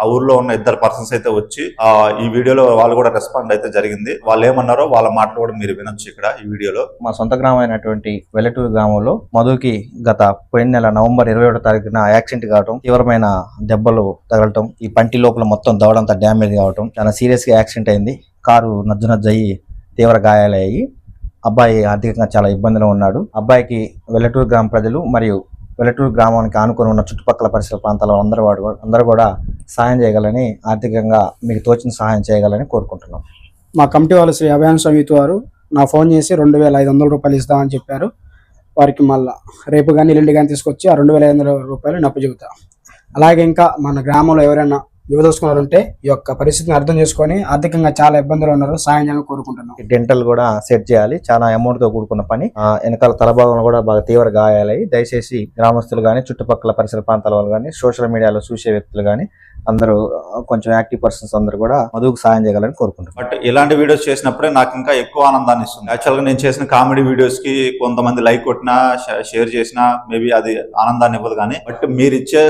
ఆ ఊర్లో ఉన్న 2 పర్సన్స్ అయితే వచ్చి ఈ వీడియోలో వాళ్ళు కూడా రెస్పాండ్ అయితే జరిగింది. వాళ్ళు ఏమన్నారో వాళ్ళ మాటలు కూడా మీరు వినొచ్చు ఇక్కడ ఈ వీడియోలో. మా సొంత గ్రామం అయినటువంటి వెల్లటూరు గ్రామంలో మధుకి గత పోయిన నెల నవంబర్ 21వ తారీఖున యాక్సిడెంట్ కావడం, తీవ్రమైన దెబ్బలు తగలటం, ఈ పంటి లోపల మొత్తం దవడంతా డ్యామేజ్ కావటం, చాలా సీరియస్ గా యాక్సిడెంట్ అయింది. కారు నజ్జునజ్జయి తీవ్ర గాయాలయ్యి అబ్బాయి ఆర్థికంగా చాలా ఇబ్బందిలో ఉన్నాడు. అబ్బాయికి వెల్లటూరు గ్రామ ప్రజలు మరియు వెల్లటూరు గ్రామానికి ఆనుకొని ఉన్న చుట్టుపక్కల పరిసర ప్రాంతాల అందరూ కూడా సహాయం చేయగలని, ఆర్థికంగా మీకు తోచిన సహాయం చేయగలని కోరుకుంటున్నాం. మా కమిటీ వాళ్ళు శ్రీ అభయాన్ సమితి వారు నా ఫోన్ చేసి 2,500 రూపాయలు ఇస్తామని చెప్పారు. వారికి మళ్ళా రేపు కానీ ఎల్లుండి కానీ తీసుకొచ్చి ఆ 2,500 రూపాయలు నప్పు చెబుతా. అలాగే ఇంకా మన గ్రామంలో ఎవరైనా యువదోసుకున్నారంటే ఈ యొక్క పరిస్థితిని అర్థం చేసుకొని ఆర్థికంగా చాలా ఇబ్బందులు ఉన్నారు, సాయం చేయాలని కోరుకుంటున్నాం. డెంటల్ కూడా సెట్ చేయాలి, చాలా అమౌంట్ తో కూడుకున్న పని. వెనకాల తలభాగంలో కూడా బాగా తీవ్ర గాయాలై, దయచేసి గ్రామస్తులు కానీ చుట్టుపక్కల పరిసర ప్రాంతాల వాళ్ళు కానీ సోషల్ మీడియాలో చూసే వ్యక్తులు కానీ అందరూ కొంచెం యాక్టివ్ పర్సన్స్ అందరూ కూడా మధుకు సాయం చేయగలని కోరుకుంటున్నాం. బట్ ఇలాంటి వీడియోస్ చేసినప్పుడే నాకు ఇంకా ఎక్కువ ఆనందాన్ని ఇస్తుంది. యాక్చువల్ గా నేను చేసిన కామెడీ వీడియోస్ కి కొంతమంది లైక్ కొట్టినా షేర్ చేసినా మేబీ అది ఆనందాన్ని ఇవ్వదు, కానీ బట్ మీరు ఇచ్చే